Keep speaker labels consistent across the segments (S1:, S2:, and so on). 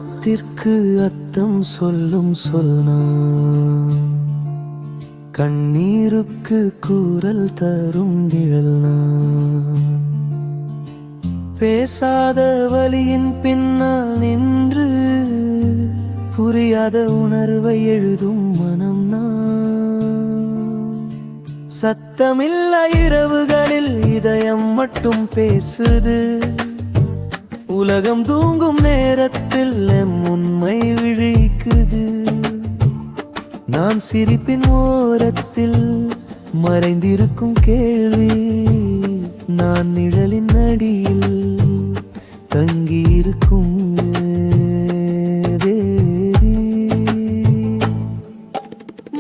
S1: மௌனத்திற்கு அர்த்தம் சொல்லும் சொல் கண்ணீருக்கு கூறல் தரும் நிழல் பேசாத வலியின் பின்னால் நின்று புரியாத உணர்வை எழுதும் மனம் சத்தமில்ல இரவுகளில் இதயம் மட்டும் பேசுது உலகம் தூங்கும் நேரத்தில் உண்மை விழிக்குது நான் சிரிப்பின் ஓரத்தில் மறைந்திருக்கும் கேள்வி நான் நிழலின் அடியில் தங்கியிருக்கும்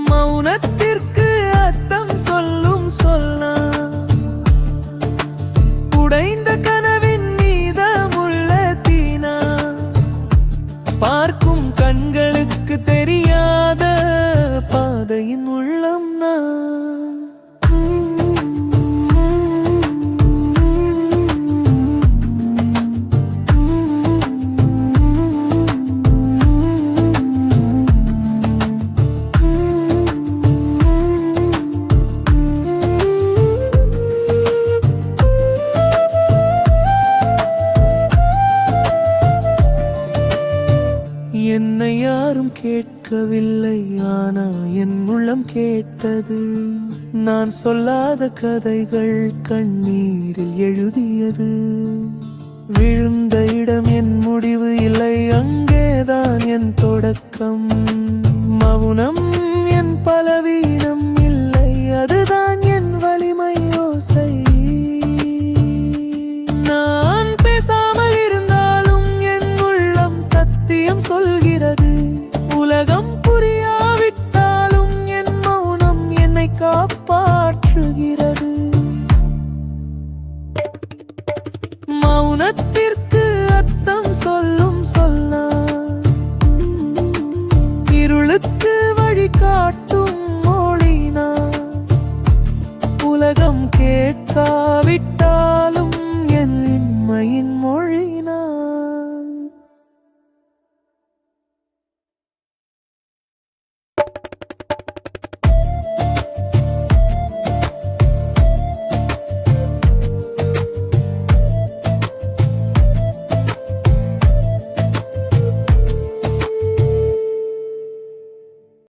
S1: மௌனத்திற்கு அர்த்தம் சொல்லும் சொல் உடைந்த கனவின் மீதமுள்ள தீனா பார்க்கும் கண்களுக்கு தெரியாத பாதையின் உள்ளம் என்னை யாரும் கேட்கவில்லை ஆனா என் உள்ளம் கேட்டது நான் சொல்லாத கதைகள் கண்ணீரில் எழுதியது விழுந்த இடம் என் முடிவு இல்லை அங்கேதான் என் தொடக்கம் மௌனம் என் பலவீனம் இல்லை அதுதான் என் வலிமை யோசை நான் பேசாமல் இருந்தாலும் என் உள்ளம் சத்தியம் சொல்கிறது